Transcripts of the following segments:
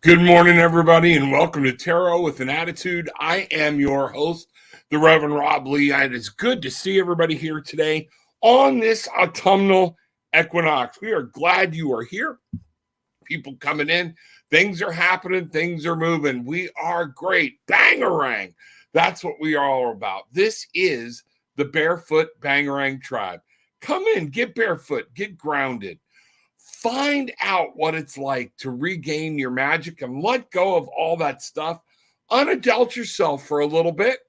Good morning, everybody, and welcome to Tarot with an Attitude. I am your host, the Reverend Rob Lee. It is good to see everybody here today on this autumnal equinox. We are glad you are here. People coming in, things are happening, things are moving. We are great. Bangarang. That's what we are all about. This is the Barefoot Bangarang Tribe. Come in, get barefoot, get grounded. Find out what it's like to regain your magic and let go of all that stuff. Unadult yourself for a little bit.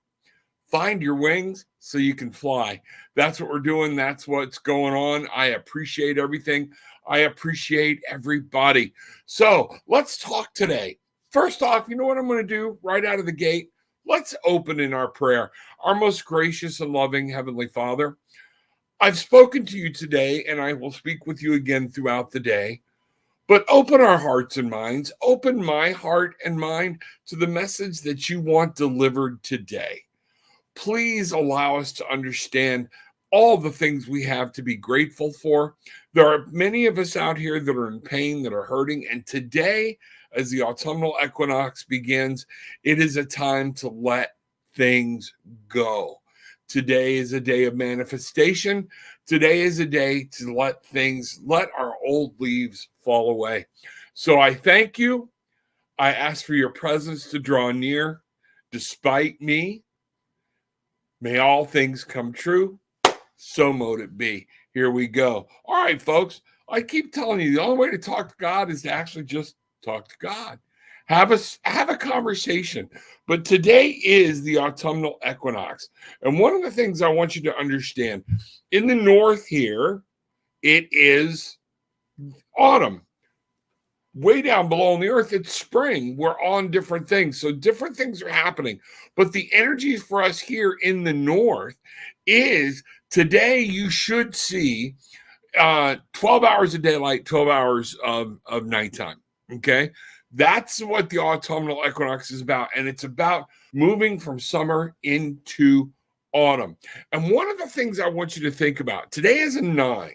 Find your wings so you can fly. That's what we're doing. That's what's going on. I appreciate everything. I appreciate everybody. So let's talk today. First off, you know what I'm going to do right out of the gate? Let's open in our prayer. Our most gracious and loving Heavenly Father, I've spoken to you today, and I will speak with you again throughout the day. But open our hearts and minds, open my heart and mind to the message that you want delivered today. Please allow us to understand all the things we have to be grateful for. There are many of us out here that are in pain, that are hurting, and today, as the autumnal equinox begins, it is a time to let things go. Today is a day of manifestation. Today is a day to let our old leaves fall away. So I thank you. I ask for your presence to draw near despite me. May all things come true. So mote it be. Here we go. All right, folks. I keep telling you, the only way to talk to God is to actually just talk to God. Have a conversation. But today is the autumnal equinox. And one of the things I want you to understand, in the north here, it is autumn. Way down below on the earth, it's spring. We're on different things. So different things are happening. But the energy for us here in the north is today you should see 12 hours of daylight, 12 hours of nighttime. Okay? That's what the autumnal equinox is about. And it's about moving from summer into autumn. And one of the things I want you to think about, today is a 9.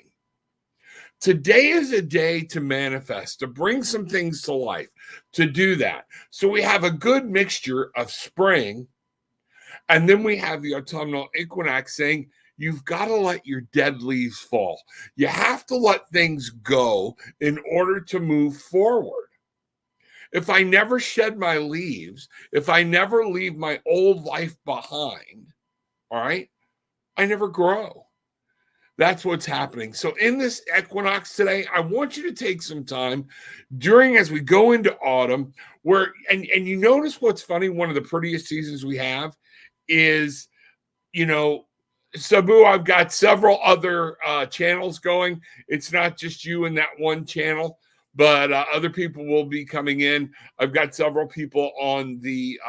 Today is a day to manifest, to bring some things to life, to do that. So we have a good mixture of spring, and then we have the autumnal equinox saying, you've got to let your dead leaves fall. You have to let things go in order to move forward. If I never shed my leaves, if I never leave my old life behind, all right, I never grow. That's what's happening. So in this equinox today, I want you to take some time as we go into autumn, and you notice what's funny, one of the prettiest seasons we have is, Sabu, I've got several other channels going. It's not just you and that one channel. But other people will be coming in. I've got several people on the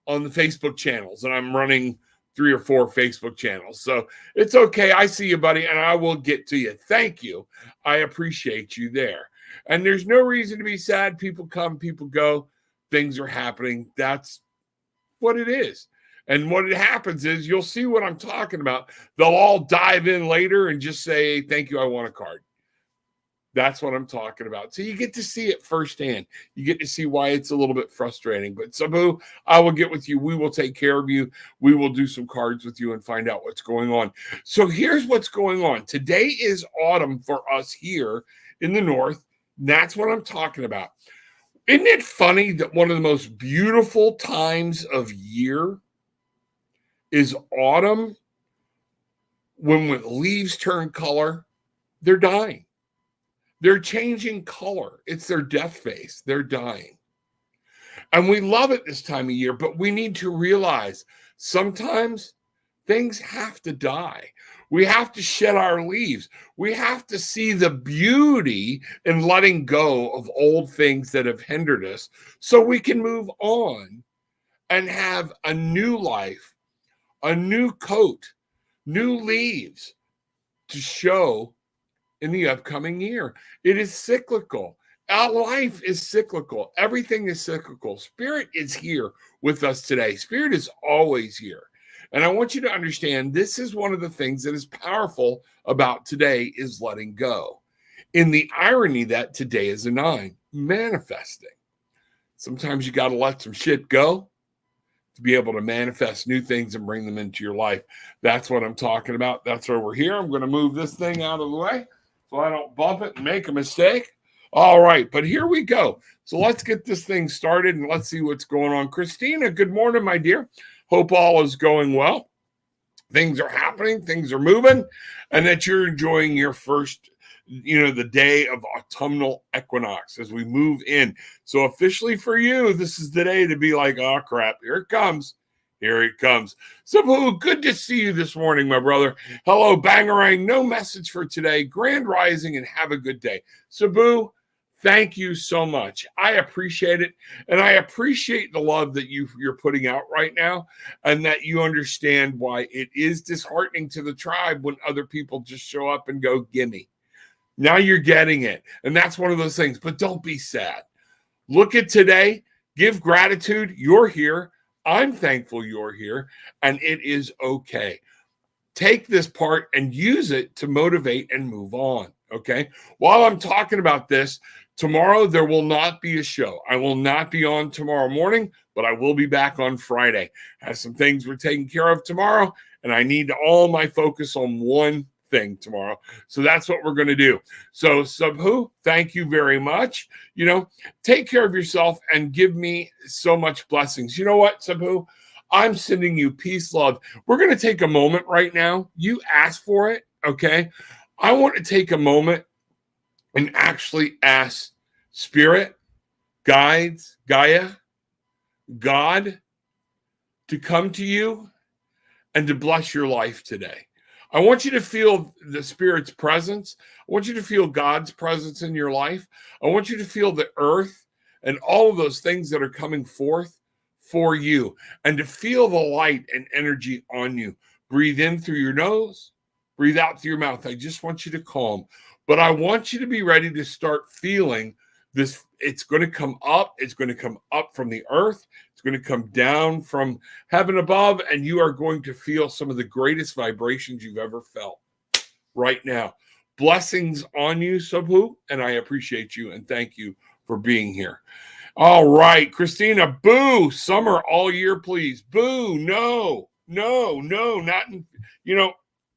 Facebook channels, and I'm running 3 or 4 Facebook channels. So it's okay. I see you, buddy, and I will get to you. Thank you. I appreciate you there. And there's no reason to be sad. People come, people go. Things are happening. That's what it is. And what happens is you'll see what I'm talking about. They'll all dive in later and just say, thank you, I want a card. That's what I'm talking about. So you get to see it firsthand. You get to see why it's a little bit frustrating. But Sabu, I will get with you. We will take care of you. We will do some cards with you and find out what's going on. So here's what's going on. Today is autumn for us here in the north. That's what I'm talking about. Isn't it funny that one of the most beautiful times of year is autumn? When leaves turn color, they're dying. They're changing color. It's their death phase. They're dying. And we love it this time of year, but we need to realize sometimes things have to die. We have to shed our leaves. We have to see the beauty in letting go of old things that have hindered us so we can move on and have a new life, a new coat, new leaves to show in the upcoming year. It is cyclical. Our life is cyclical. Everything is cyclical. Spirit is here with us today. Spirit is always here. And I want you to understand this is one of the things that is powerful about today is letting go. In the irony that today is a 9, manifesting. Sometimes you got to let some shit go to be able to manifest new things and bring them into your life. That's what I'm talking about. That's why we're here. I'm going to move this thing out of the way so I don't bump it and make a mistake. All right, but here we go. So let's get this thing started and let's see what's going on. Christina, good morning, my dear. Hope all is going well. Things are happening, things are moving, and that you're enjoying your first, the day of autumnal equinox as we move in. So officially for you, this is the day to be like, oh, crap, here it comes. Here it comes. Sabu, good to see you this morning, my brother. Hello, Bangarang. No message for today. Grand rising and have a good day. Sabu, thank you so much. I appreciate it. And I appreciate the love that you're putting out right now and that you understand why it is disheartening to the tribe when other people just show up and go, gimme. Now you're getting it. And that's one of those things. But don't be sad. Look at today. Give gratitude. You're here. I'm thankful you're here. And it is okay. Take this part and use it to motivate and move on. Okay. While I'm talking about this, tomorrow there will not be a show. I will not be on tomorrow morning, but I will be back on Friday. I have some things we're taking care of tomorrow, and I need all my focus on one thing tomorrow. So that's what we're going to do. So Subhu, thank you very much. Take care of yourself and give me so much blessings. You know what, Subhu? I'm sending you peace, love. We're going to take a moment right now. You asked for it, okay? I want to take a moment and actually ask Spirit, guides, Gaia, God, to come to you and to bless your life today. I want you to feel the Spirit's presence. I want you to feel God's presence in your life. I want you to feel the earth and all of those things that are coming forth for you and to feel the light and energy on you. Breathe in through your nose, breathe out through your mouth. I just want you to calm, but I want you to be ready to start feeling this. It's going to come up. It's going to come up from the earth. It's going to come down from heaven above, and you are going to feel some of the greatest vibrations you've ever felt right now. Blessings on you, Subhu, and I appreciate you, and thank you for being here. All right, Christina, boo, summer all year, please. Boo, no, not in,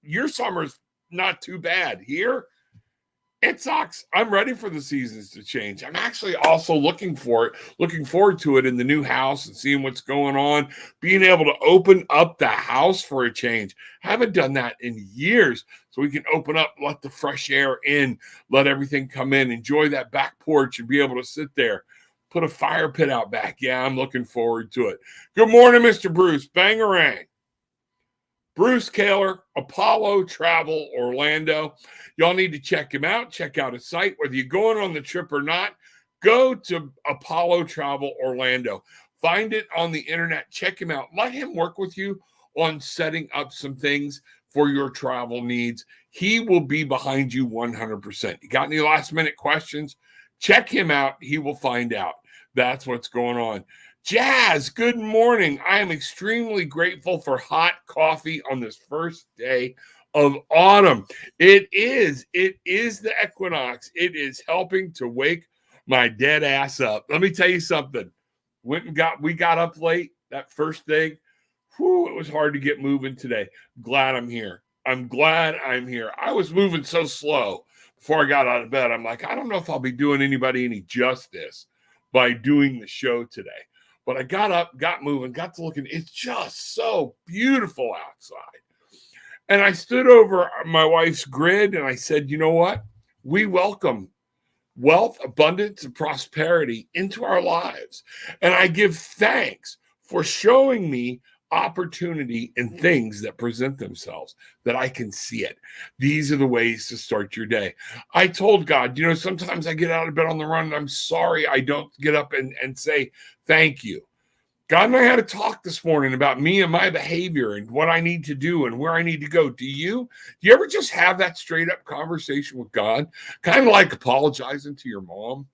your summer's not too bad. Here, it sucks. I'm ready for the seasons to change. I'm actually also looking forward to it in the new house and seeing what's going on, being able to open up the house for a change. Haven't done that in years. So we can open up, let the fresh air in, let everything come in, enjoy that back porch and be able to sit there, put a fire pit out back. Yeah, I'm looking forward to it. Good morning, Mr. Bruce. Bangarang. Bruce Kaler, Apollo Travel Orlando. Y'all need to check him out. Check out his site. Whether you're going on the trip or not, go to Apollo Travel Orlando. Find it on the internet. Check him out. Let him work with you on setting up some things for your travel needs. He will be behind you 100%. You got any last minute questions? Check him out. He will find out. That's what's going on. Jazz, good morning. I am extremely grateful for hot coffee on this first day of autumn. It is the equinox. It is helping to wake my dead ass up. Let me tell you something. We got up late that first thing. Whew, it was hard to get moving today. Glad I'm here. I'm glad I'm here. I was moving so slow before I got out of bed. I'm like, I don't know if I'll be doing anybody any justice by doing the show today. But I got up, got moving, got to looking. It's just so beautiful outside. And I stood over my wife's grid and I said, you know what? We welcome wealth, abundance, and prosperity into our lives. And I give thanks for showing me opportunity and things that present themselves, that I can see it. These are the ways to start your day. I told God, sometimes I get out of bed on the run and I'm sorry I don't get up and say thank you. God and I had a talk this morning about me and my behavior and what I need to do and where I need to go. Do you ever just have that straight up conversation with God? Kind of like apologizing to your mom,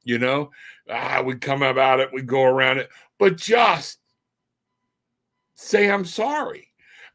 we come about it, we go around it, but just say, I'm sorry.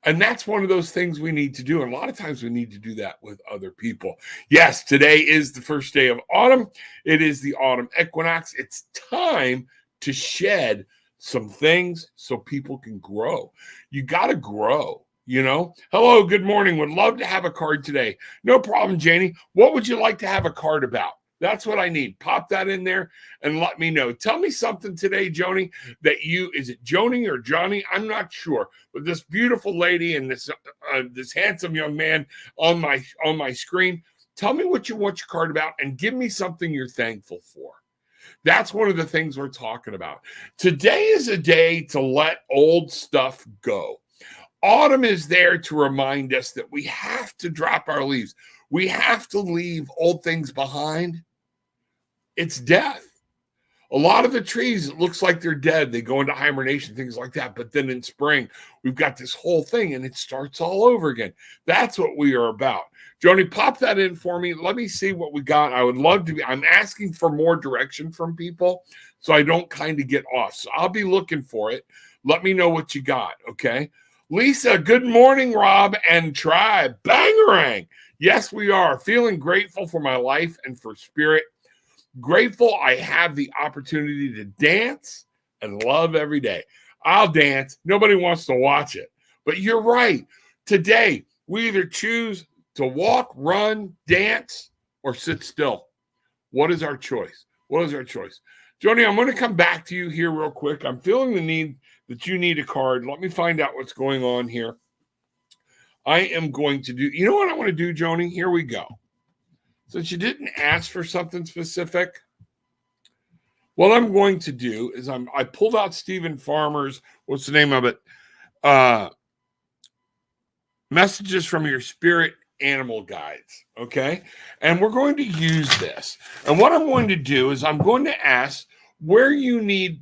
And that's one of those things we need to do. And a lot of times we need to do that with other people. Yes, today is the first day of autumn. It is the autumn equinox. It's time to shed some things so people can grow. You got to grow, Hello, good morning. Would love to have a card today. No problem, Janie. What would you like to have a card about? That's what I need. Pop that in there and let me know. Tell me something today, Joni, is it Joni or Johnny? I'm not sure. But this beautiful lady and this handsome young man on my screen, tell me what you want your card about and give me something you're thankful for. That's one of the things we're talking about. Today is a day to let old stuff go. Autumn is there to remind us that we have to drop our leaves. We have to leave old things behind. It's death. A lot of the trees, it looks like they're dead. They go into hibernation, things like that. But then in spring, we've got this whole thing and it starts all over again. That's what we are about. Joni, pop that in for me. Let me see what we got. I would love to I'm asking for more direction from people so I don't kind of get off. So I'll be looking for it. Let me know what you got, okay? Lisa, good morning, Rob and tribe. Bangarang. Yes, we are. Feeling grateful for my life and for spirit. Grateful I have the opportunity to dance and love every day. I'll dance. Nobody wants to watch it. But you're right. Today, we either choose to walk, run, dance, or sit still. What is our choice? What is our choice? Joni, I'm going to come back to you here real quick. I'm feeling the need that you need a card. Let me find out what's going on here. I am going to do, you know what I want to do, Joni? Here we go. Since you didn't ask for something specific, what I'm going to do is I pulled out Stephen Farmer's, what's the name of it? Messages from Your Spirit Animal Guides, okay? And we're going to use this. And what I'm going to do is I'm going to ask where you need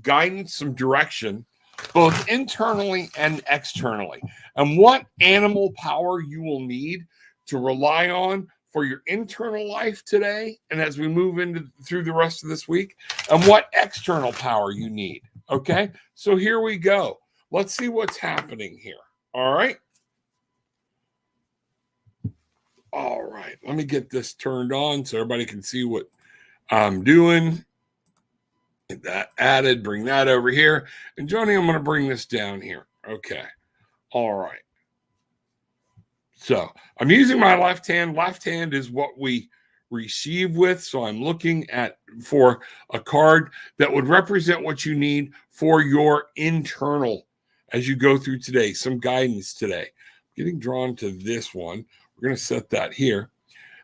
guidance, some direction, both internally and externally, and what animal power you will need to rely on for your internal life today and as we move through the rest of this week, and what external power you need, okay? So here we go. Let's see what's happening here, all right? All right, let me get this turned on so everybody can see what I'm doing. Get that added, bring that over here. And Joni, I'm going to bring this down here. Okay, all right. So I'm using my left hand. Left hand is what we receive with. So I'm looking for a card that would represent what you need for your internal as you go through today. Some guidance today. Getting drawn to this one. We're going to set that here.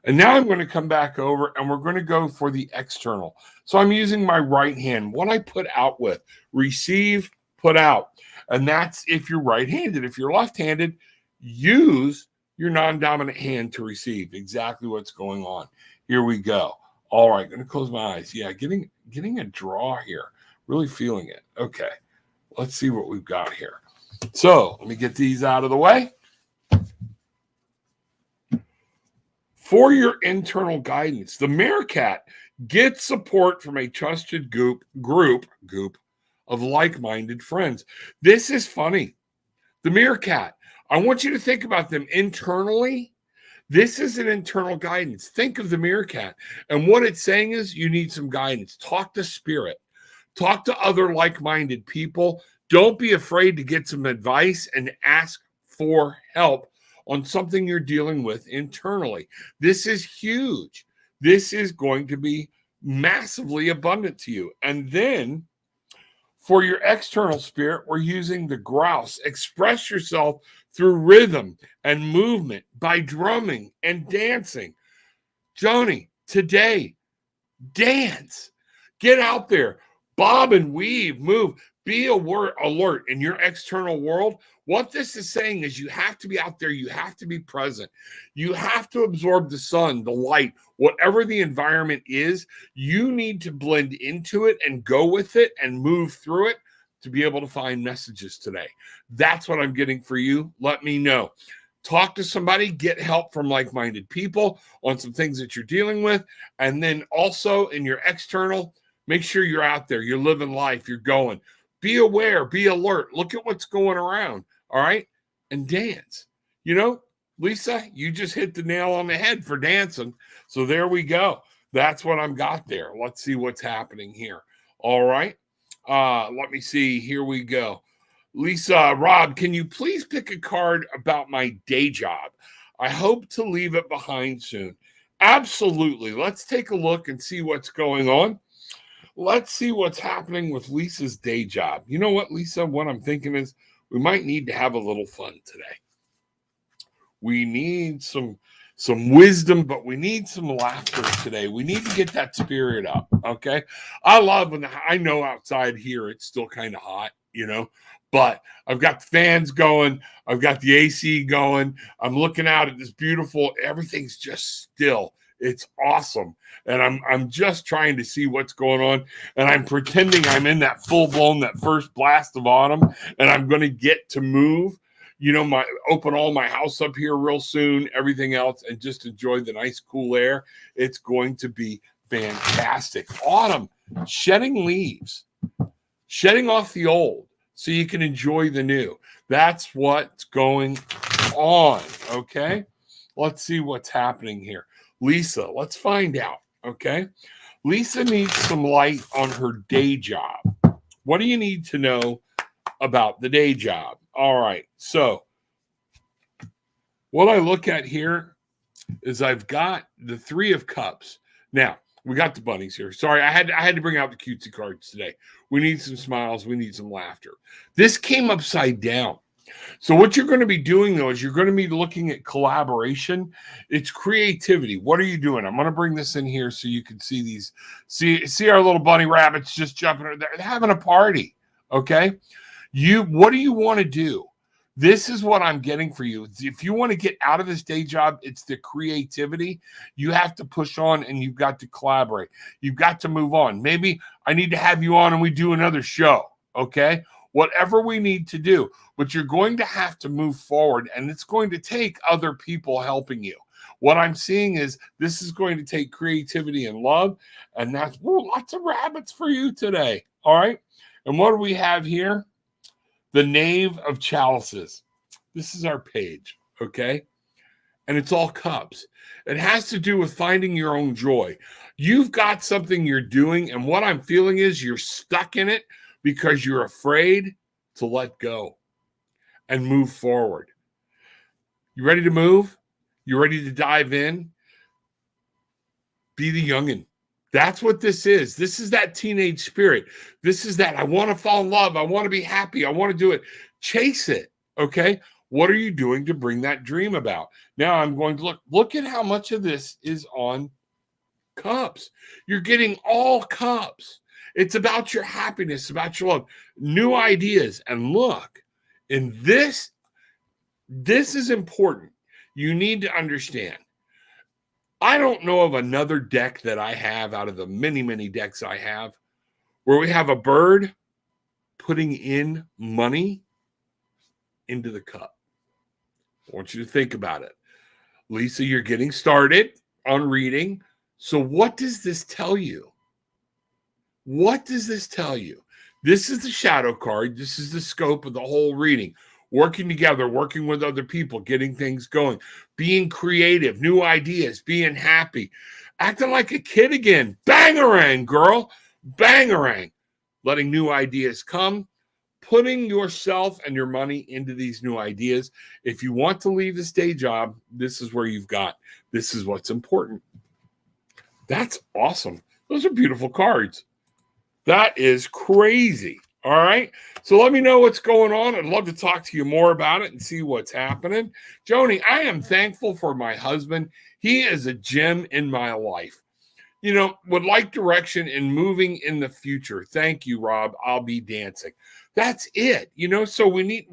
And now I'm going to come back over and we're going to go for the external. So I'm using my right hand. What I put out with. Receive, put out. And that's if you're right-handed. If you're left-handed, use your non-dominant hand to receive exactly what's going on. Here we go. All right, going to close my eyes. Yeah, getting a draw here. Really feeling it. Okay, let's see what we've got here. So let me get these out of the way. For your internal guidance, the meerkat gets support from a trusted group of like-minded friends. This is funny. The meerkat. I want you to think about them internally. This is an internal guidance. Think of the meerkat. And what it's saying is you need some guidance. Talk to spirit. Talk to other like-minded people. Don't be afraid to get some advice and ask for help on something you're dealing with internally. This is huge. This is going to be massively abundant to you. And then for your external spirit, we're using the grouse. Express yourself through rhythm and movement by drumming and dancing. Joni, today. Dance. Get out there. Bob and weave. Move. Be alert in your external world. What this is saying is you have to be out there. You have to be present. You have to absorb the sun, the light, whatever the environment is. You need to blend into it and go with it and move through it to be able to find messages today. That's what I'm getting for you. Let me know. Talk to somebody, get help from like-minded people on some things that you're dealing with. And then also in your external, make sure you're out there. You're living life. You're going. Be aware. Be alert. Look at what's going around. All right? And dance. You know, Lisa, you just hit the nail on the head for dancing. So there we go. That's what I'm got there. Let's see what's happening here. All right? Let me see. Here we go. Lisa, Rob, can you please pick a card about my day job? I hope to leave it behind soon. Absolutely. Let's take a look and see what's going on. Let's see what's happening with Lisa's day job. You know what, Lisa? What I'm thinking is we might need to have a little fun today. We need some wisdom, but we need some laughter today. We need to get that spirit up, okay? I love when I know outside here it's still kind of hot, you know, but I've got the fans going. I've got the AC going. I'm looking out at this beautiful, everything's just still. It's awesome. And I'm just trying to see what's going on. And I'm pretending I'm in that full-blown, that first blast of autumn, and I'm going to get to move, you know, open all my house up here real soon, everything else, and just enjoy the nice cool air. It's going to be fantastic. Autumn, shedding leaves, shedding off the old so you can enjoy the new. That's what's going on, okay? Let's see what's happening here. Lisa, let's find out, okay? Lisa needs some light on her day job. What do you need to know about the day job? All right, so what I look at here is I've got the Three of Cups. Now, we got the bunnies here. Sorry, I had to bring out the cutesy cards today. We need some smiles. We need some laughter. This came upside down. So what you're going to be doing, though, is you're going to be looking at collaboration. It's creativity. What are you doing? I'm going to bring this in here so you can see these. See our little bunny rabbits just jumping. They're having a party, okay? What do you want to do? This is what I'm getting for you. If you want to get out of this day job, it's the creativity. You have to push on and you've got to collaborate. You've got to move on. Maybe I need to have you on and we do another show, okay? Whatever we need to do, but you're going to have to move forward, and it's going to take other people helping you. What I'm seeing is this is going to take creativity and love, and that's lots of rabbits for you today, all right? And what do we have here? The Knave of Chalices. This is our page, okay? And it's all cups. It has to do with finding your own joy. You've got something you're doing, and what I'm feeling is you're stuck in it because you're afraid to let go and move forward. You ready to move? You ready to dive in? Be the youngin'. That's what this is. This is that teenage spirit. This is that I want to fall in love. I want to be happy. I want to do it. Chase it, okay? What are you doing to bring that dream about? Now I'm going to look at how much of this is on cups. You're getting all cups. It's about your happiness, about your love, new ideas. And look, in this is important. You need to understand. I don't know of another deck that I have out of the many, many decks I have where we have a bird putting in money into the cup. I want you to think about it. Lisa, you're getting started on reading. So what does this tell you? What does this tell you? This is the shadow card. This is the scope of the whole reading. Working together, working with other people, getting things going, being creative, new ideas, being happy, acting like a kid again. Bangarang, girl. Bangarang. Letting new ideas come, putting yourself and your money into these new ideas. If you want to leave this day job, this is where you've got. This is what's important. That's awesome. Those are beautiful cards. That is crazy. All right. So let me know what's going on. I'd love to talk to you more about it and see what's happening. Joni, I am thankful for my husband. He is a gem in my life. would like direction in moving in the future. Thank you, Rob. I'll be dancing. That's it. So we need,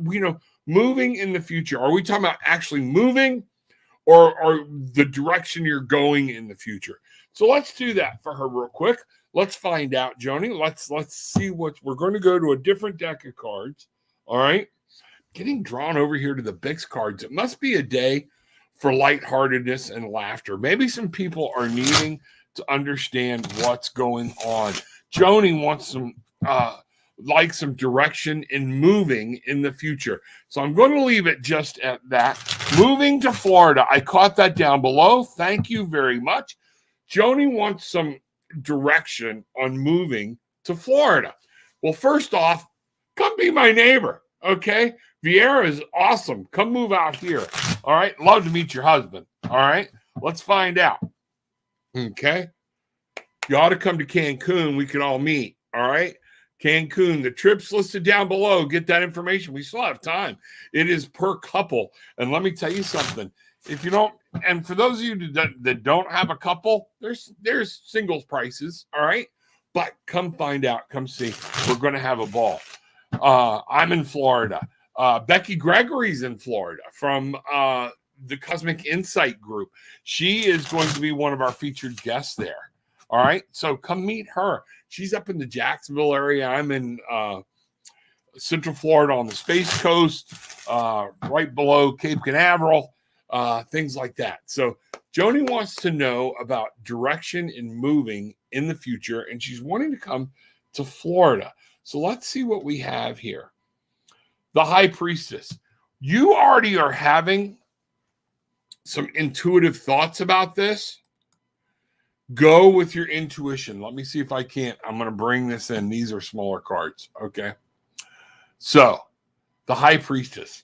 moving in the future. Are we talking about actually moving or the direction you're going in the future? So let's do that for her real quick. Let's find out, Joni. Let's see what we're going to go to a different deck of cards. All right. Getting drawn over here to the Bix cards. It must be a day for lightheartedness and laughter. Maybe some people are needing to understand what's going on. Joni wants some direction in moving in the future. So I'm going to leave it just at that. Moving to Florida. I caught that down below. Thank you very much. Joni wants some direction on moving to Florida. Well, first off, come be my neighbor, okay? Vieira is awesome. Come move out here. All right. Love to meet your husband. All right. Let's find out. Okay. You ought to come to Cancun. We can all meet. All right. Cancun. The trip's listed down below. Get that information. We still have time. It is per couple. And let me tell you something. If you don't, and for those of you that don't have a couple, there's singles prices. All right. But come find out. Come see. We're going to have a ball. I'm in Florida. Becky Gregory's in Florida from the Cosmic Insight Group. She is going to be one of our featured guests there. All right. So come meet her. She's up in the Jacksonville area. I'm in Central Florida on the Space Coast, right below Cape Canaveral, things like that. So Joni wants to know about direction in moving in the future, and she's wanting to come to Florida. So let's see what we have here. The High Priestess. You already are having some intuitive thoughts about this. Go with your intuition. Let me see if I can't. I'm going to bring this in. These are smaller cards. Okay. So, the High Priestess.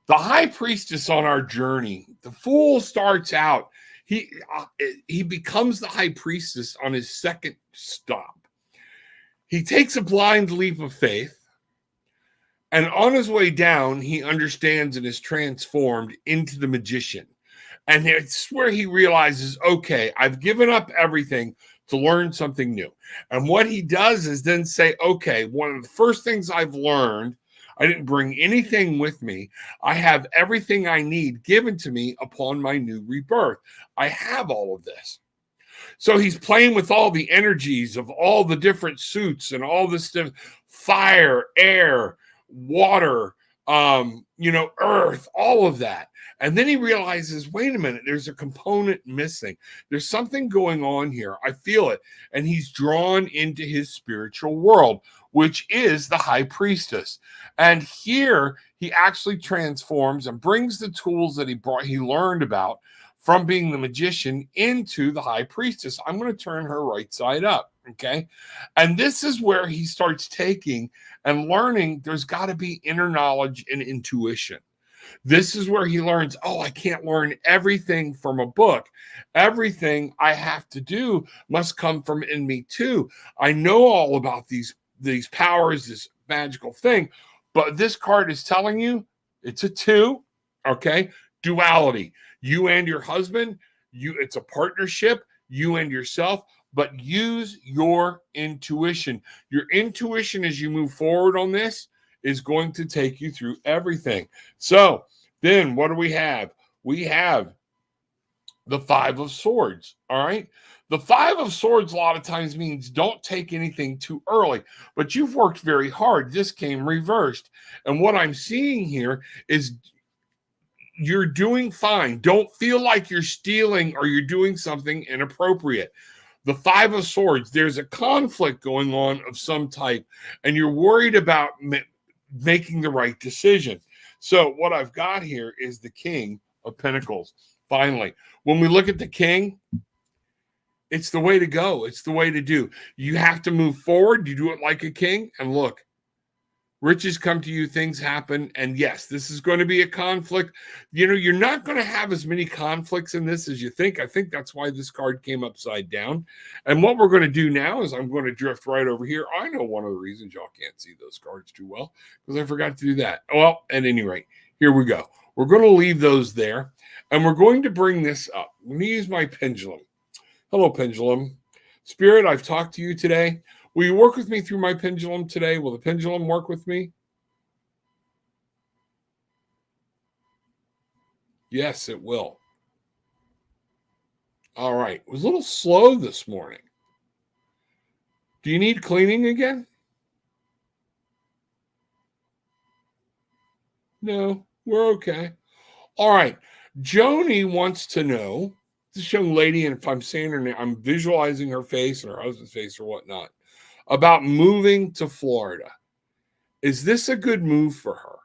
The High Priestess on our journey. The Fool starts out. He becomes the High Priestess on his second stop. He takes a blind leap of faith. And on his way down, he understands and is transformed into the magician. And it's where he realizes, okay, I've given up everything to learn something new. And what he does is then say, okay, one of the first things I've learned, I didn't bring anything with me. I have everything I need given to me upon my new rebirth. I have all of this. So he's playing with all the energies of all the different suits and all this stuff, fire, air, water, earth, all of that. And then he realizes, wait a minute, there's a component missing. There's something going on here. I feel it. And he's drawn into his spiritual world, which is the High Priestess. And here he actually transforms and brings the tools that he learned about from being the magician into the High Priestess. I'm going to turn her right side up. Okay. And this is where he starts taking and learning there's got to be inner knowledge and intuition. This is where he learns, I can't learn everything from a book. Everything I have to do must come from in me too. I know all about these powers, this magical thing, but this card is telling you it's a 2. Okay. Duality. You and your husband, it's a partnership, you and yourself. But use your intuition. Your intuition as you move forward on this is going to take you through everything. So then what do we have? We have the 5 of Swords. All right. The 5 of Swords a lot of times means don't take anything too early, but you've worked very hard. This came reversed. And what I'm seeing here is you're doing fine. Don't feel like you're stealing or you're doing something inappropriate. The 5 of Swords, there's a conflict going on of some type, and you're worried about making the right decision. So what I've got here is the King of Pentacles. Finally, when we look at the King, it's the way to go. It's the way to do. You have to move forward. You do it like a king, and look, riches come to you, things happen. And yes, this is going to be a conflict. You're not going to have as many conflicts in this as you think. I think that's why this card came upside down. And what we're going to do now is I'm going to drift right over here. I know one of the reasons y'all can't see those cards too well, because I forgot to do that. Well, at any rate, here we go. We're going to leave those there, and we're going to bring this up. I'm going to use my pendulum. Hello, pendulum. Spirit, I've talked to you today. Will you work with me through my pendulum today? Will the pendulum work with me? Yes, it will. All right. It was a little slow this morning. Do you need cleaning again? No, we're okay. All right. Joni wants to know, this young lady, and if I'm saying her name, I'm visualizing her face and her husband's face or whatnot, about moving to Florida. Is this a good move for her?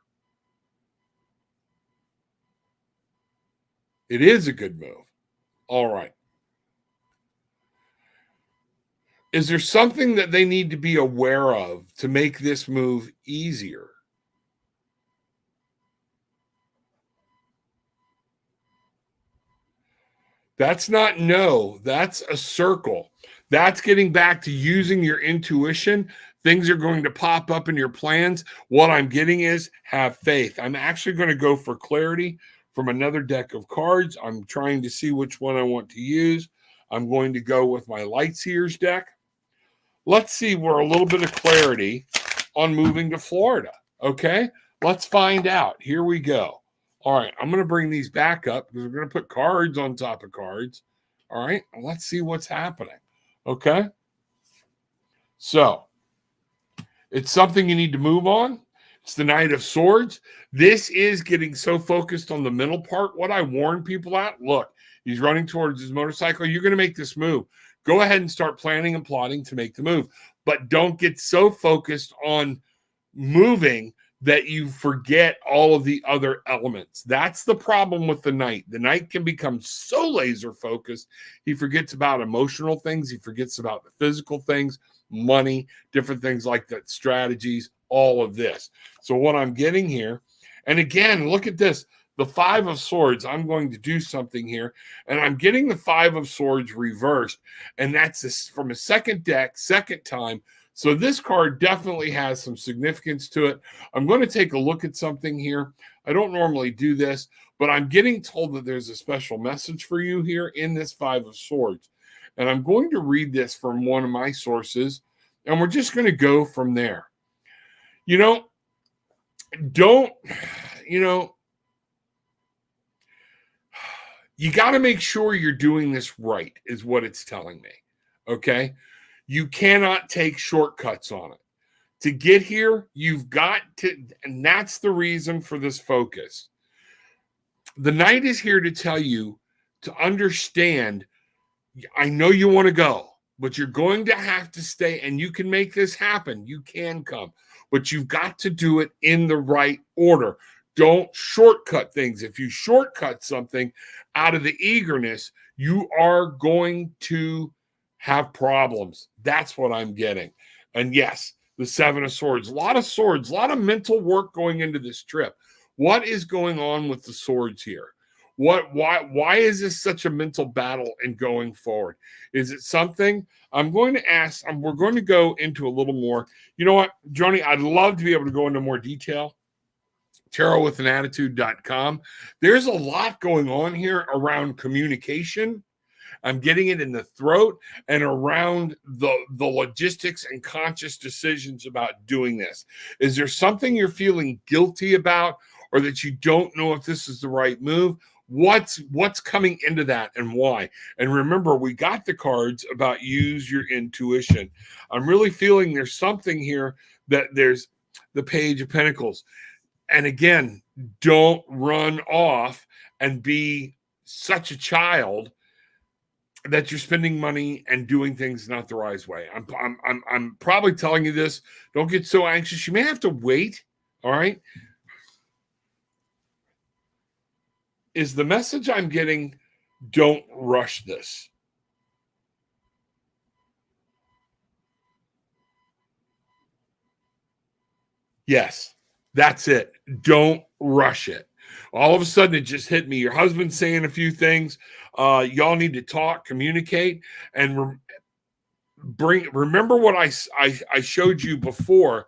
It is a good move. All right. Is there something that they need to be aware of to make this move easier? That's not no, that's a circle. That's getting back to using your intuition. Things are going to pop up in your plans. What I'm getting is have faith. I'm actually going to go for clarity from another deck of cards. I'm trying to see which one I want to use. I'm going to go with my Lightseers deck. Let's see where a little bit of clarity on moving to Florida. Okay, let's find out. Here we go. All right, I'm going to bring these back up because we're going to put cards on top of cards. All right, let's see what's happening. Okay, so it's something you need to move on. It's the Knight of Swords. This is getting so focused on the middle part. What I warn people at, look, he's running towards his motorcycle. You're going to make this move. Go ahead and start planning and plotting to make the move. But don't get so focused on moving that you forget all of the other elements. That's the problem with the Knight. The Knight can become so laser focused, he forgets about emotional things. He forgets about the physical things, money, different things like that, strategies, all of this. So what I'm getting here, and again, look at this, the Five of Swords. I'm going to do something here, and I'm getting the Five of Swords reversed, and that's this from a second deck, second time. So this card definitely has some significance to it. I'm going to take a look at something here. I don't normally do this, but I'm getting told that there's a special message for you here in this Five of Swords. And I'm going to read this from one of my sources, and we're just going to go from there. You know, you got to make sure you're doing this right, is what it's telling me. Okay? You cannot take shortcuts on it. To get here, you've got to, and that's the reason for this focus. The Knight is here to tell you to understand, I know you want to go, but you're going to have to stay, and you can make this happen. You can come, but you've got to do it in the right order. Don't shortcut things. If you shortcut something out of the eagerness, you are going to have problems. That's what I'm getting. And yes, the Seven of Swords, a lot of mental work going into this trip. What is going on with the swords here? Why is this such a mental battle in going forward? Is it something I'm going to ask? We're going to go into a little more. You know what, Joni, I'd love to be able to go into more detail. tarotwithanattitude.com. There's a lot going on here around communication. I'm getting it in the throat and around the logistics and conscious decisions about doing this. Is there something you're feeling guilty about, or that you don't know if this is the right move? What's coming into that and why? And remember, we got the cards about use your intuition. I'm really feeling there's something here that there's the Page of Pentacles. And again, don't run off and be such a child that you're spending money and doing things not the right way. I'm probably telling you this. Don't get so anxious. You may have to wait. All right. Is the message I'm getting, don't rush this. Yes, that's it. Don't rush it. All of a sudden, it just hit me. Your husband's saying a few things. Y'all need to talk, communicate, and remember what I showed you before.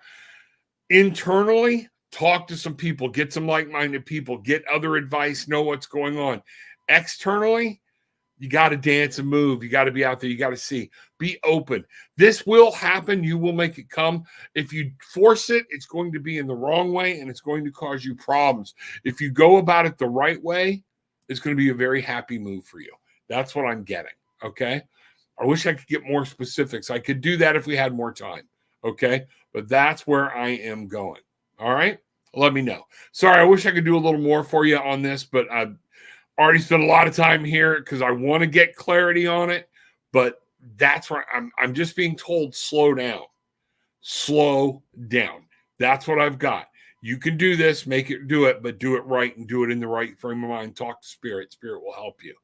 Internally, talk to some people, get some like-minded people, get other advice, know what's going on. Externally, You got to dance and move. You got to be out there. You got to see. Be open. This will happen. You will make it come. If you force it, it's going to be in the wrong way, and it's going to cause you problems. If you go about it the right way, it's going to be a very happy move for you. That's what I'm getting, okay? I wish I could get more specifics. I could do that if we had more time, okay? But that's where I am going, all right? Let me know. Sorry, I wish I could do a little more for you on this, but I've already spent a lot of time here because I want to get clarity on it, but that's where I'm just being told, slow down. Slow down. That's what I've got. You can do this, make it do it, but do it right and do it in the right frame of mind. Talk to Spirit. Spirit will help you.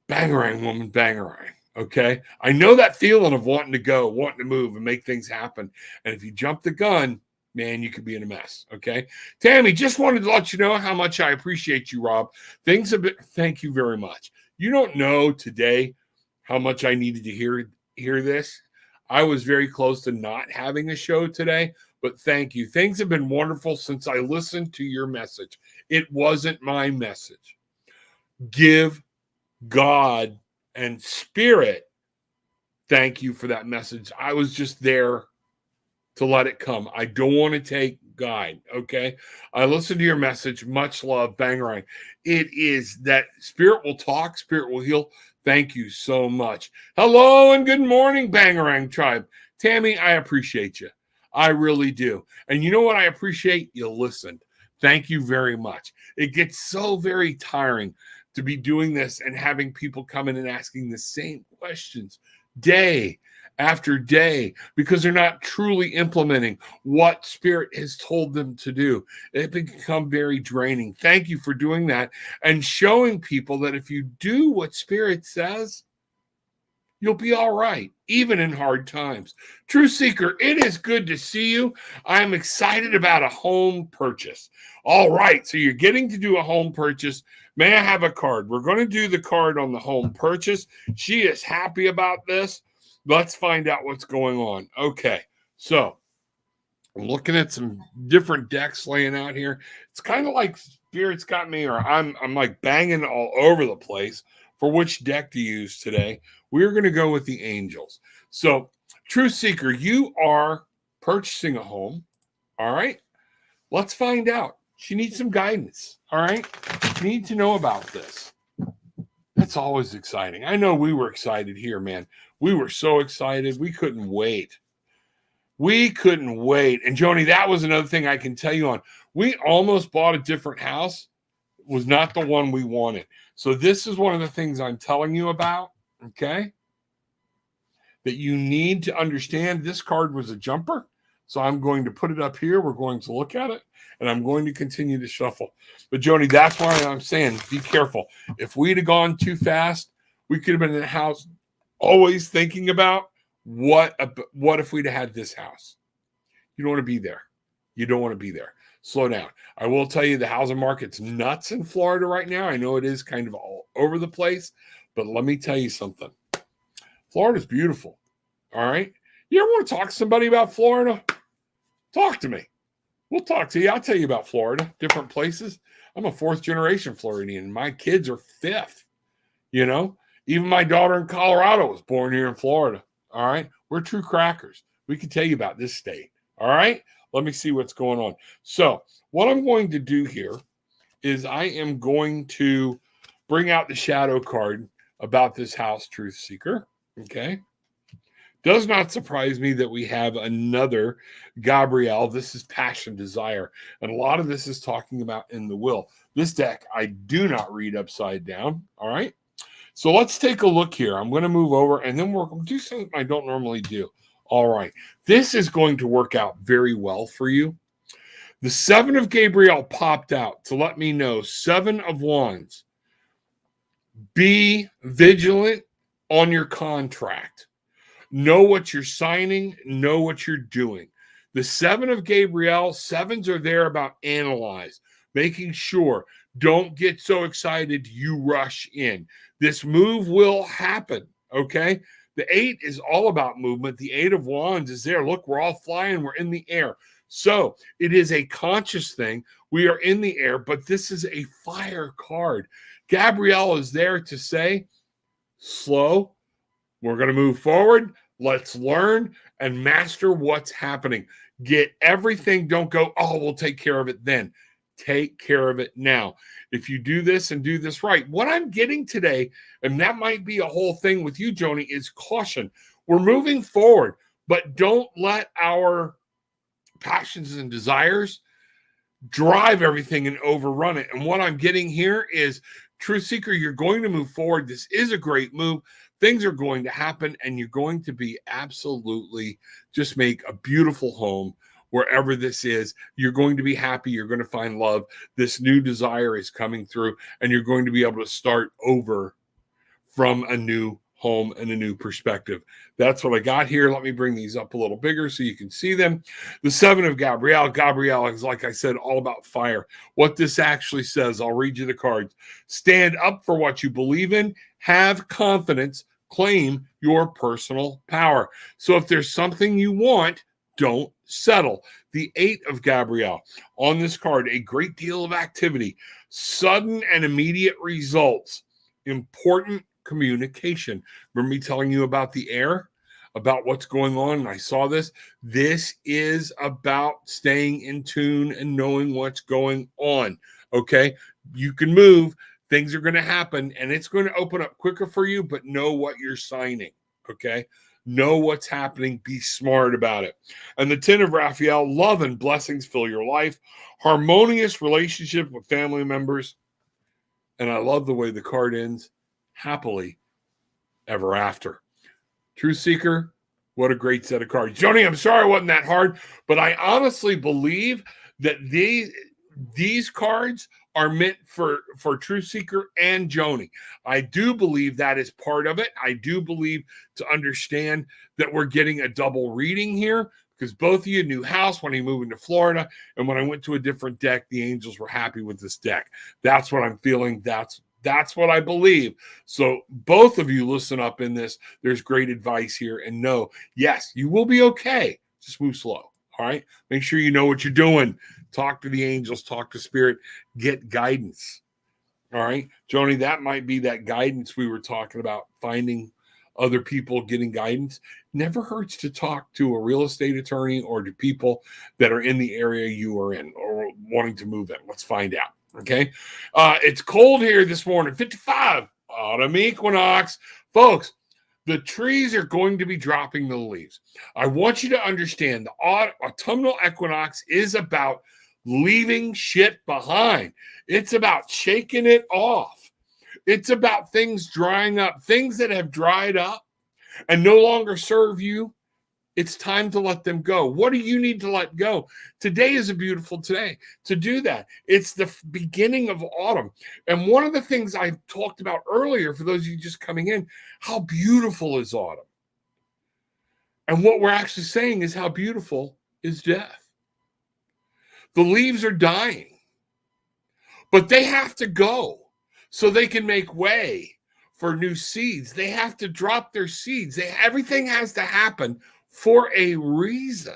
Bangarang, woman, bangarang. Okay? I know that feeling of wanting to go, wanting to move and make things happen. And if you jump the gun, man, you could be in a mess. Okay? Tammy, just wanted to let you know how much I appreciate you, Rob. Things have been, thank you very much. You don't know today how much I needed to hear this. I was very close to not having a show today, but thank you. Things have been wonderful since I listened to your message. It wasn't my message. Give God and Spirit thank you for that message. I was just there to let it come. I don't want to take guide, okay? I listened to your message. Much love, Bangarang. It is that Spirit will talk, Spirit will heal. Thank you so much. Hello and good morning, Bangarang tribe. Tammy, I appreciate you. I really do. And you know what I appreciate? You listened. Thank you very much. It gets so very tiring to be doing this and having people come in and asking the same questions day after day because they're not truly implementing what Spirit has told them to do. It can become very draining. Thank you for doing that and showing people that if you do what Spirit says, you'll be all right, even in hard times. True Seeker, it is good to see you. I'm excited about a home purchase. All right, so you're getting to do a home purchase. May I have a card? We're going to do the card on the home purchase. She is happy about this. Let's find out what's going on. Okay, so I'm looking at some different decks laying out here. It's kind of like Spirit's got me, or I'm like banging all over the place for which deck to use today. We're going to go with the Angels. So, True Seeker, you are purchasing a home. All right, let's find out. She needs some guidance. All right, you need to know about this. That's always exciting. I know we were excited here, man. We were so excited. We couldn't wait. We couldn't wait. And Joni, that was another thing I can tell you on. We almost bought a different house. It was not the one we wanted. So this is one of the things I'm telling you about, okay? That you need to understand. This card was a jumper. So I'm going to put it up here. We're going to look at it. And I'm going to continue to shuffle. But Joni, that's why I'm saying be careful. If we'd have gone too fast, we could have been in the house always thinking about what if we'd have had this house. You don't want to be there. You don't want to be there. Slow down. I will tell you the housing market's nuts in Florida right now. I know it is kind of all over the place, but let me tell you something. Florida's beautiful. All right. You ever want to talk to somebody about Florida? Talk to me. We'll talk to you. I'll tell you about Florida, different places. I'm a 4th generation Floridian. My kids are 5th. You know, even my daughter in Colorado was born here in Florida. All right. We're true crackers. We can tell you about this state. All right. Let me see what's going on. So what I'm going to do here is I am going to bring out the shadow card about this house, Truth Seeker. Okay. Does not surprise me that we have another Gabrielle. This is Passion Desire. And a lot of this is talking about in the will. This deck, I do not read upside down. All right. So let's take a look here. I'm going to move over and then we're going to do something I don't normally do. All right. This is going to work out very well for you. The 7 of Gabrielle popped out to let me know. 7 of Wands. Be vigilant on your contract. Know what you're signing. Know what you're doing. The 7 of Gabrielle, 7s are there about analyze, making sure. Don't get so excited you rush in. This move will happen, okay? The 8 is all about movement. The 8 of Wands is there. Look, we're all flying. We're in the air. So it is a conscious thing. We are in the air, but this is a fire card. Gabrielle is there to say, slow. We're going to move forward. Let's learn and master what's happening. Get everything. Don't go, oh, we'll take care of it then. Take care of it now. If you do this and do this right, what I'm getting today, and that might be a whole thing with you, Joni, is caution. We're moving forward, but don't let our passions and desires drive everything and overrun it. And what I'm getting here is, Truth Seeker, you're going to move forward. This is a great move. Things are going to happen, and you're going to be absolutely just make a beautiful home wherever this is. You're going to be happy. You're going to find love. This new desire is coming through, and you're going to be able to start over from a new home and a new perspective. That's what I got here. Let me bring these up a little bigger so you can see them. The 7 of Gabrielle. Gabrielle is, like I said, all about fire. What this actually says, I'll read you the cards. Stand up for what you believe in. Have confidence. Claim your personal power. So if there's something you want, don't settle. The 8 of Gabrielle. On this card, a great deal of activity. Sudden and immediate results. Important communication. Remember me telling you about the air, about what's going on? And I saw this. This is about staying in tune and knowing what's going on. Okay. You can move. Things are going to happen, and it's going to open up quicker for you, but know what you're signing. Okay. Know what's happening. Be smart about it. And the 10 of Raphael, love and blessings fill your life. Harmonious relationship with family members. And I love the way the card ends. Happily ever after. Truth Seeker, what a great set of cards. Joni, I'm sorry it wasn't that hard, but I honestly believe that these cards are meant for Truth Seeker and Joni. I do believe that is part of it. I do believe to understand that we're getting a double reading here, because both of you knew house when you moved into Florida, and when I went to a different deck, the angels were happy with this deck. That's what I'm feeling. That's what I believe. So both of you listen up in this. There's great advice here. And know, yes, you will be okay. Just move slow. All right. Make sure you know what you're doing. Talk to the angels, talk to spirit, get guidance. All right. Joni, that might be that guidance we were talking about, finding other people, getting guidance. Never hurts to talk to a real estate attorney or to people that are in the area you are in or wanting to move in. Let's find out. Okay. It's cold here this morning, 55, autumn equinox. Folks, the trees are going to be dropping the leaves. I want you to understand the autumnal equinox is about leaving shit behind. It's about shaking it off. It's about things drying up, things that have dried up and no longer serve you. It's time to let them go. What do you need to let go? Today is a beautiful day to do that. It's the beginning of autumn. And one of the things I talked about earlier, for those of you just coming in, how beautiful is autumn? And what we're actually saying is how beautiful is death. The leaves are dying, but they have to go so they can make way for new seeds. They have to drop their seeds. Everything has to happen for a reason,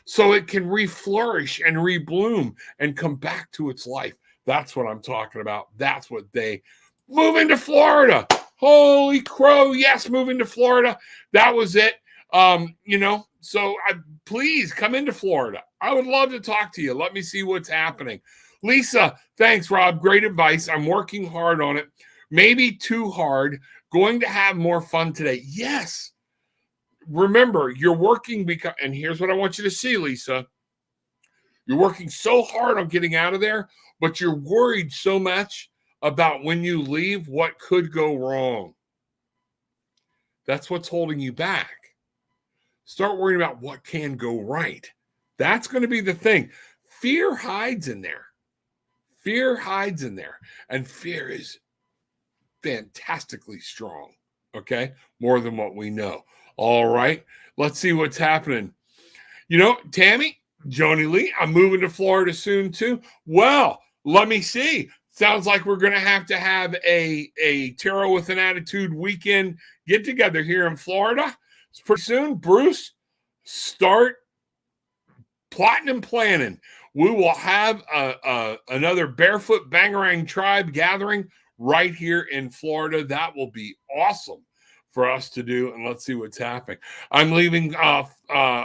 so it can reflourish and rebloom and come back to its life. That's what I'm talking about. That's what they move into Florida. Holy crow. Yes, moving to Florida. That was it. So please come into Florida. I would love to talk to you. Let me see what's happening. Lisa, thanks, Rob. Great advice. I'm working hard on it. Maybe too hard. Going to have more fun today. Yes. Remember, you're working because, and here's what I want you to see, Lisa. You're working so hard on getting out of there, but you're worried so much about when you leave, what could go wrong. That's what's holding you back. Start worrying about what can go right. That's going to be the thing. Fear hides in there. Fear hides in there. And fear is fantastically strong. Okay? More than what we know. All right. Let's see what's happening. Tammy, Joni Lee, I'm moving to Florida soon too. Well, let me see. Sounds like we're going to have a Tarot with an Attitude weekend get together here in Florida. It's pretty soon. Bruce, start plotting and planning. We will have another Barefoot Bangarang Tribe gathering right here in Florida. That will be awesome for us to do. And let's see what's happening. I'm leaving,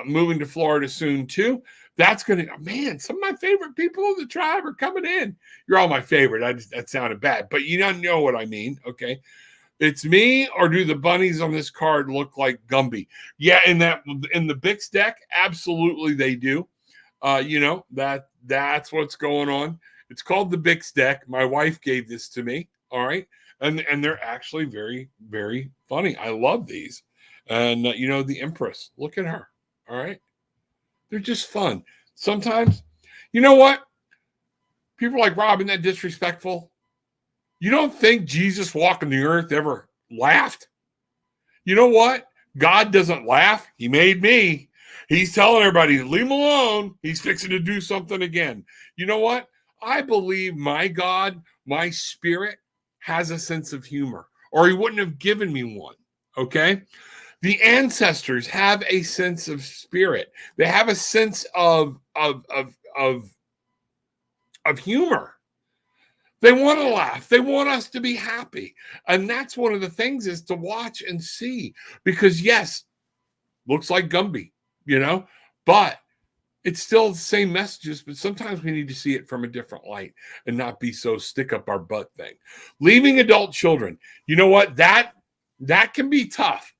moving to Florida soon too. That's going to, man, some of my favorite people in the tribe are coming in. You're all my favorite. That sounded bad, but you don't know what I mean. Okay. It's me, or do the bunnies on this card look like Gumby? Yeah, in the Bix deck, absolutely they do. That's what's going on. It's called the Bix deck. My wife gave this to me. All right, and they're actually very, very funny. I love these. And the Empress. Look at her. All right, they're just fun. Sometimes, you know what? People are like, Rob, isn't that disrespectful? You don't think Jesus walking the earth ever laughed? You know what? God doesn't laugh. He made me. He's telling everybody, leave him alone. He's fixing to do something again. You know what? I believe my God, my spirit, has a sense of humor, or he wouldn't have given me one. Okay? The ancestors have a sense of spirit. They have a sense of humor. They want to laugh. They want us to be happy. And that's one of the things, is to watch and see. Because yes, looks like Gumby, but it's still the same messages, but sometimes we need to see it from a different light and not be so stick up our butt thing. Leaving adult children. You know what? That can be tough.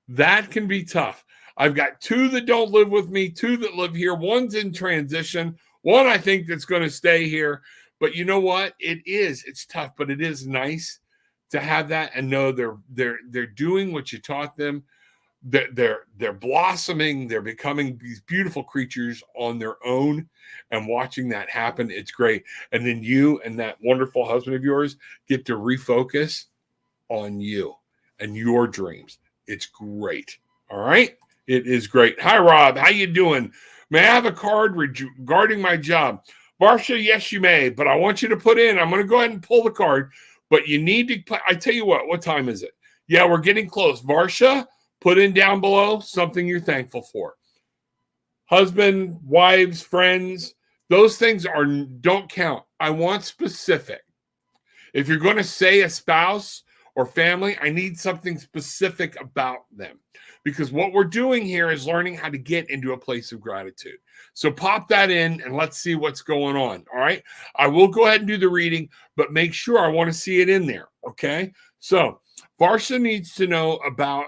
That can be tough. I've got 2 that don't live with me, 2 that live here. One's in transition. One I think that's going to stay here. But you know what? It's tough, but it is nice to have that and know they're doing what you taught them. They're blossoming. They're becoming these beautiful creatures on their own, and watching that happen, it's great. And then you and that wonderful husband of yours get to refocus on you and your dreams. It's great. All right. It is great. Hi, Rob. How you doing? May I have a card regarding my job? Varsha, yes, you may, but I want you to put in, I'm going to go ahead and pull the card, but you need to, I tell you what time is it? Yeah, we're getting close. Varsha, put in down below something you're thankful for. Husband, wives, friends, those things don't count. I want specific. If you're going to say a spouse or family, I need something specific about them. Because what we're doing here is learning how to get into a place of gratitude. So pop that in and let's see what's going on. All right. I will go ahead and do the reading, but make sure I want to see it in there. Okay. So Varsha needs to know about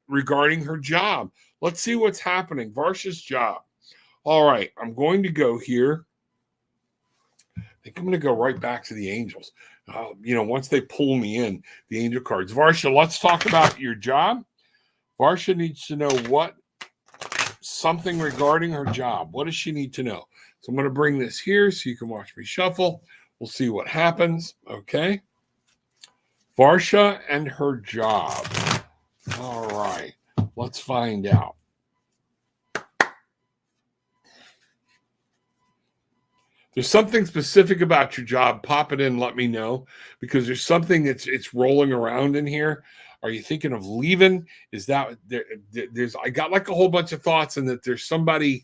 regarding her job. Let's see what's happening. Varsha's job. All right. I'm going to go here. I think I'm going to go right back to the angels. Once they pull me in, the angel cards. Varsha, let's talk about your job. Varsha needs to know something regarding her job. What does she need to know? So I'm going to bring this here so you can watch me shuffle. We'll see what happens. Okay. Varsha and her job. All right. Let's find out. There's something specific about your job. Pop it in. Let me know, because there's something it's rolling around in here. Are you thinking of leaving? Is that there's I got like a whole bunch of thoughts, and that there's somebody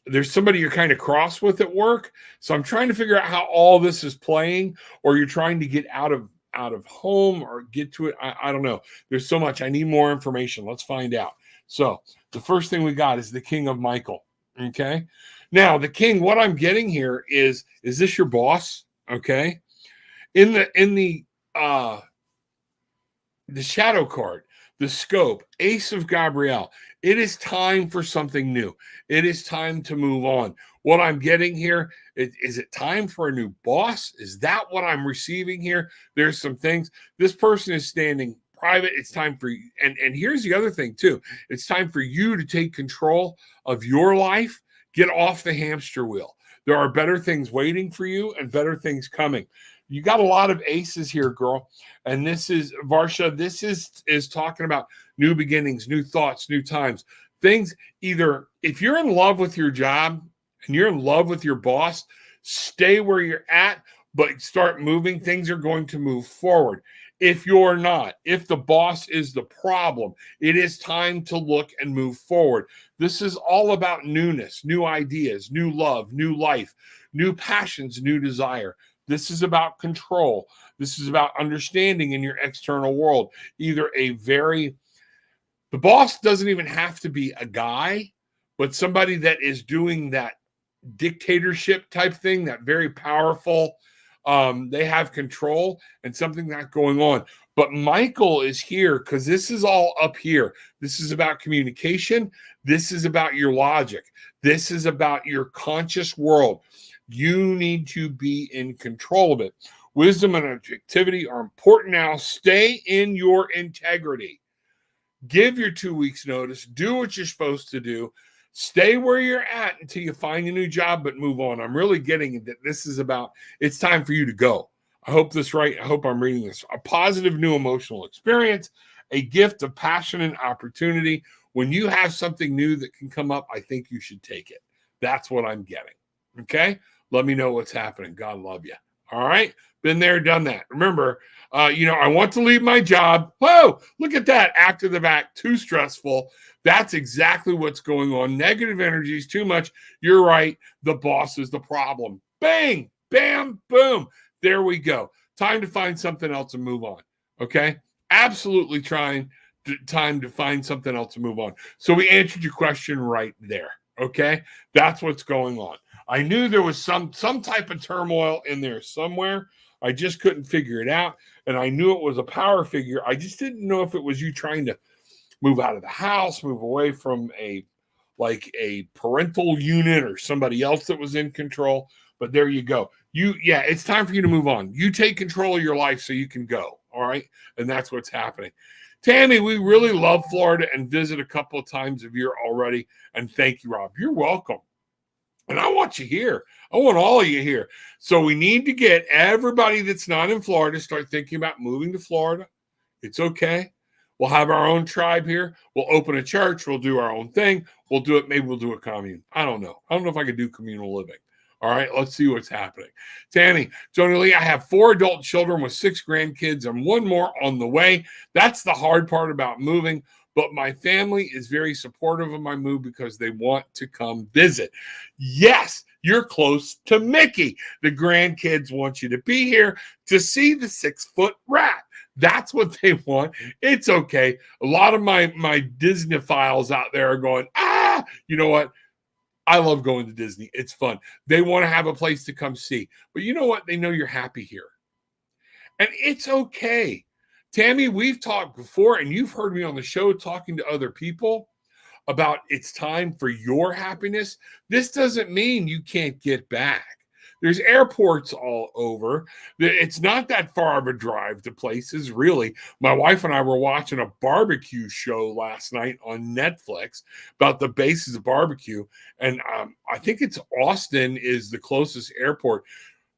you're kind of cross with at work. So I'm trying to figure out how all this is playing, or you're trying to get out of home or get to it. I don't know. There's so much. I need more information. Let's find out. So the first thing we got is the King of Michael. Okay. Now the King, what I'm getting here is this your boss? Okay. In the shadow card, the scope, Ace of Gabrielle. It is time for something new. It is time to move on. What I'm getting here, is it time for a new boss? Is that what I'm receiving here? There's some things. This person is standing private. It's time for you. And here's the other thing too. It's time for you to take control of your life. Get off the hamster wheel. There are better things waiting for you and better things coming. You got a lot of aces here, girl. And this is, Varsha, this is talking about new beginnings, new thoughts, new times. Things, either if you're in love with your job and you're in love with your boss, stay where you're at, but start moving. Things are going to move forward. If you're not, if the boss is the problem, it is time to look and move forward. This is all about newness, new ideas, new love, new life, new passions, new desire. This is about control. This is about understanding in your external world. Either the boss doesn't even have to be a guy, but somebody that is doing that dictatorship type thing, that very powerful, they have control and something that's going on. But Michael is here because this is all up here. This is about communication. This is about your logic. This is about your conscious world. You need to be in control of it. Wisdom and objectivity are important now. Stay in your integrity. Give your 2 weeks notice. Do what you're supposed to do. Stay where you're at until you find a new job, but move on. I'm really getting that this is about, it's time for you to go. I hope this right. I hope I'm reading this. A positive new emotional experience, a gift of passion and opportunity. When you have something new that can come up, I think you should take it. That's what I'm getting. Okay? Let me know what's happening. God love you. All right? Been there, done that. Remember, I want to leave my job. Whoa, look at that. After the fact, too stressful. That's exactly what's going on. Negative energy is too much. You're right. The boss is the problem. Bang, bam, boom. There we go. Time to find something else and move on. Okay? Absolutely time to find something else and move on. So we answered your question right there. Okay? That's what's going on. I knew there was some type of turmoil in there somewhere. I just couldn't figure it out. And I knew it was a power figure. I just didn't know if it was you trying to move out of the house, move away from a parental unit or somebody else that was in control. But there you go. It's time for you to move on. You take control of your life so you can go. All right. And that's what's happening. Tammy, we really love Florida and visit a couple of times a year already. And thank you, Rob. You're welcome. And I want you here. I want all of you here. So we need to get everybody that's not in Florida start thinking about moving to Florida. It's okay. We'll have our own tribe here. We'll open a church. We'll do our own thing. We'll do it. Maybe we'll do a commune. I don't know. I don't know if I could do communal living. All right, let's see what's happening. Tammy, Joni Lee, I have 4 adult children with 6 grandkids and 1 more on the way. That's the hard part about moving. But my family is very supportive of my move because they want to come visit. Yes, you're close to Mickey. The grandkids want you to be here to see the 6-foot rat. That's what they want. It's okay. A lot of my Disney-philes out there are going, you know what? I love going to Disney. It's fun. They want to have a place to come see. But you know what? They know you're happy here. And it's okay. Tammy, we've talked before, and you've heard me on the show talking to other people about it's time for your happiness. This doesn't mean you can't get back. There's airports all over. It's not that far of a drive to places, really. My wife and I were watching a barbecue show last night on Netflix about the bases of barbecue. And I think it's Austin is the closest airport.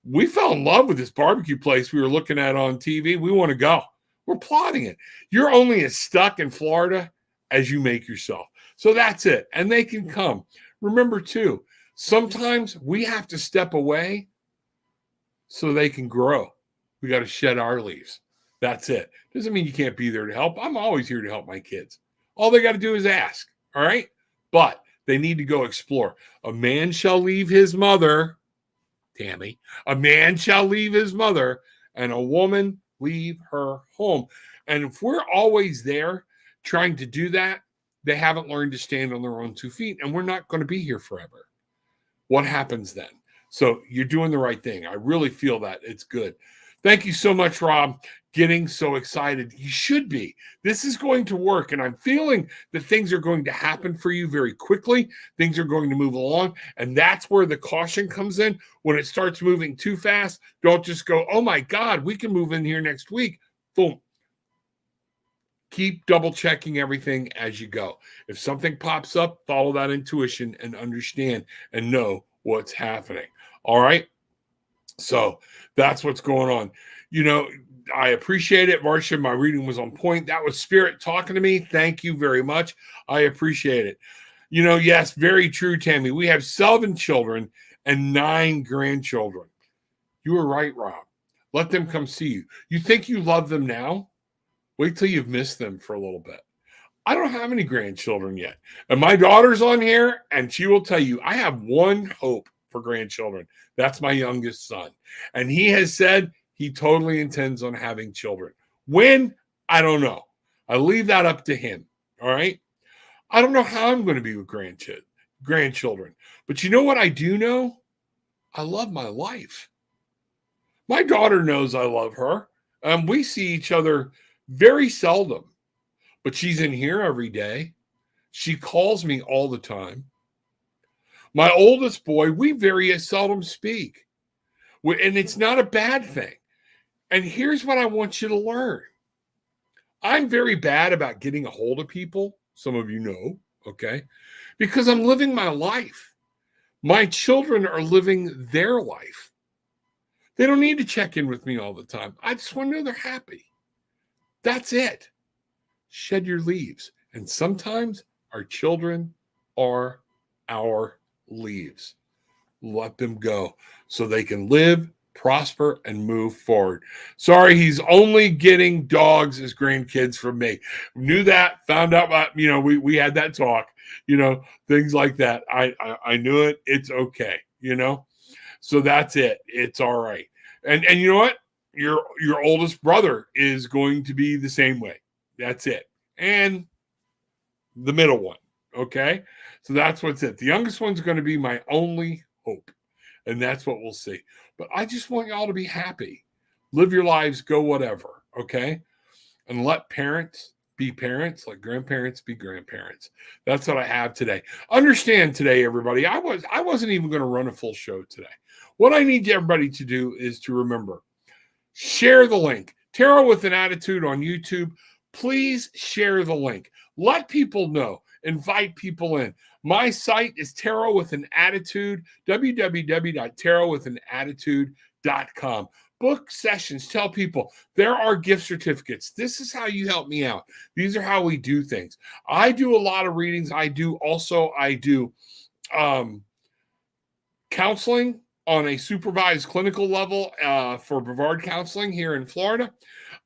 We fell in love with this barbecue place we were looking at on TV. We want to go. We're plotting it. You're only as stuck in Florida as you make yourself. So that's it. And they can come. Remember, too, sometimes we have to step away so they can grow. We got to shed our leaves. That's it. Doesn't mean you can't be there to help. I'm always here to help my kids. All they got to do is ask. All right? But they need to go explore. A man shall leave his mother, Tammy. A man shall leave his mother, and a woman leave her home. And if we're always there trying to do that, they haven't learned to stand on their own 2 feet, and we're not going to be here forever. What happens then? So you're doing the right thing. I really feel that. It's good. Thank you so much, Rob. Getting so excited. You should be. This is going to work, and I'm feeling that things are going to happen for you very quickly. Things are going to move along, and that's where the caution comes in. When it starts moving too fast, don't just go, oh, my God, we can move in here next week. Boom. Keep double-checking everything as you go. If something pops up, follow that intuition and understand and know what's happening. All right? So that's what's going on. I appreciate it, Marcia. My reading was on point. That was Spirit talking to me. Thank you very much. I appreciate it. Yes, very true, Tammy. We have 7 children and 9 grandchildren. You were right, Rob. Let them come see you. You think you love them now? Wait till you've missed them for a little bit. I don't have any grandchildren yet. And my daughter's on here, and she will tell you, I have one hope for grandchildren. That's my youngest son. And he has said he totally intends on having children. When? I don't know. I leave that up to him. All right. I don't know how I'm going to be with grandchildren. But you know what I do know? I love my life. My daughter knows I love her. We see each other very seldom, but she's in here every day. She calls me all the time. My oldest boy, we very seldom speak. And it's not a bad thing. And here's what I want you to learn. I'm very bad about getting a hold of people. Some of you know, okay? Because I'm living my life. My children are living their life. They don't need to check in with me all the time. I just want to know they're happy. That's it. Shed your leaves. And sometimes our children are our leaves. Let them go so they can live, prosper, and move forward. Sorry, he's only getting dogs as grandkids from me. Knew that, found out about, we had that talk, things like that. I knew it. It's okay, So that's it. It's all right. And you know what? Your oldest brother is going to be the same way. That's it. And the middle one. Okay. So that's what's it. The youngest one's going to be my only hope. And that's what we'll see. But I just want y'all to be happy. Live your lives, go whatever. Okay. And let parents be parents, let grandparents be grandparents. That's what I have today. Understand today, everybody, I wasn't even going to run a full show today. What I need everybody to do is to remember, share the link. Tarot with an Attitude on YouTube. Please share the link. Let people know. Invite people in. My site is Tarot with an Attitude, www.tarotwithanattitude.com. Book sessions. Tell people there are gift certificates. This is how you help me out. These are how we do things. I do a lot of readings. I do counseling on a supervised clinical level for Brevard Counseling here in Florida.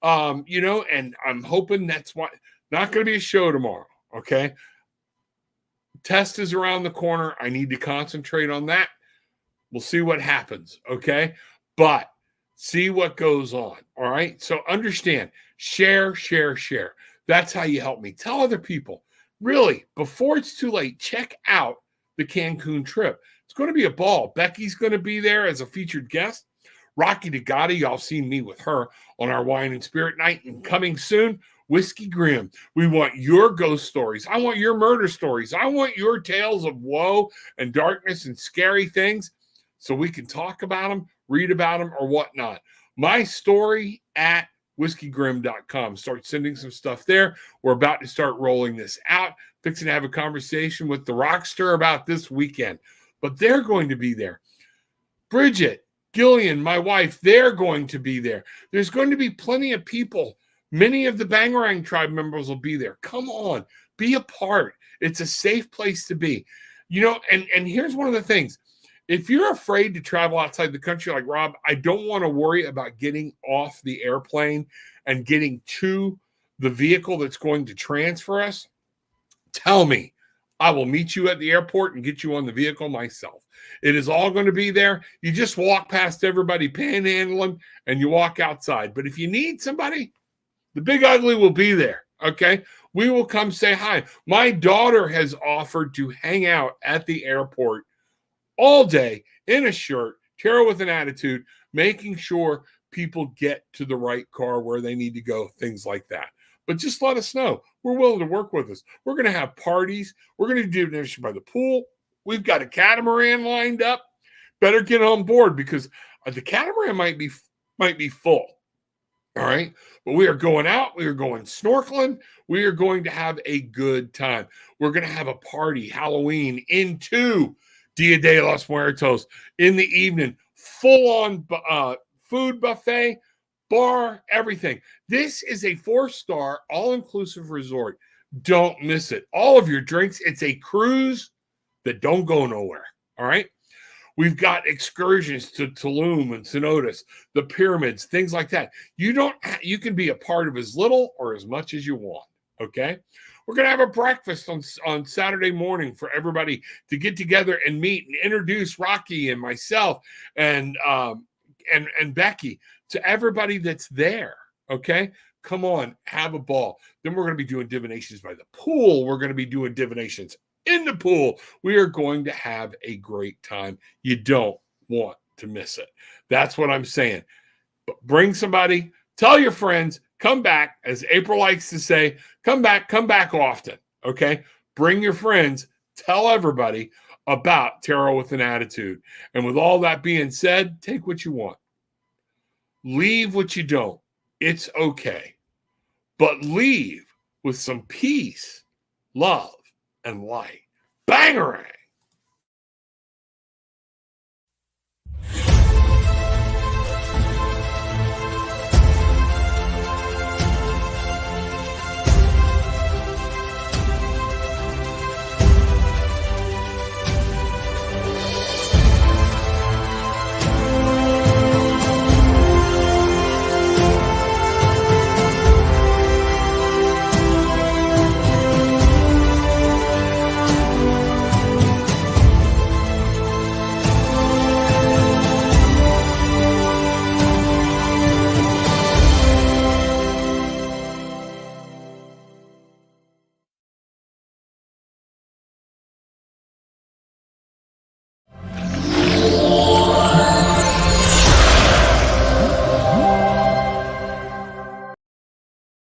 And I'm hoping that's why. Not going to be a show tomorrow. Okay. Test is around the corner. I need to concentrate on that. We'll see what happens. Okay. But see what goes on. All right. So understand, share. That's how you help me. Tell other people. Really, before it's too late, check out the Cancun trip. It's going to be a ball. Becky's going to be there as a featured guest. Rocky DeGotti, y'all seen me with her on our Wine and Spirit Night. And coming soon, Whiskey Grim. We want your ghost stories. I want your murder stories. I want your tales of woe and darkness and scary things so we can talk about them, read about them, or whatnot. My story at whiskeygrim.com. Start sending some stuff there. We're about to start rolling this out. Fixing to have a conversation with the Rockster about this weekend. But they're going to be there. Bridget, Gillian, my wife, they're going to be there. There's going to be plenty of people. Many of the Bangarang tribe members will be there. Come on, be a part. It's a safe place to be. And here's one of the things. If you're afraid to travel outside the country like Rob, I don't want to worry about getting off the airplane and getting to the vehicle that's going to transfer us. Tell me. I will meet you at the airport and get you on the vehicle myself. It is all going to be there. You just walk past everybody panhandling and you walk outside. But if you need somebody, the Big Ugly will be there, okay? We will come say hi. My daughter has offered to hang out at the airport all day in a shirt, Tarot with an Attitude, making sure people get to the right car where they need to go, things like that. But just let us know. We're willing to work with us. We're going to have parties. We're going to do dinner by the pool. We've got a catamaran lined up. Better get on board because the catamaran might be full. All right. But we are going out. We are going snorkeling. We are going to have a good time. We're going to have a party, Halloween, into Dia de los Muertos in the evening. Full-on food buffet, bar, everything. This is a 4-star, all-inclusive resort. Don't miss it. All of your drinks. It's a cruise that don't go nowhere. All right. We've got excursions to Tulum and Cenotes, the pyramids, things like that. You can be a part of as little or as much as you want, okay? We're going to have a breakfast on Saturday morning for everybody to get together and meet and introduce Rocky and myself and Becky to everybody that's there. Okay, come on, have a ball. Then we're going to be doing divinations by the pool. We're going to be doing divinations in the pool. We are going to have a great time. You don't want to miss it. That's what I'm saying. But bring somebody, tell your friends, come back, as April likes to say, come back often. Okay, bring your friends, tell everybody about Tarot with an Attitude. And with all that being said, take what you want, leave what you don't. It's okay. But leave with some peace, love, and light. Bangarang!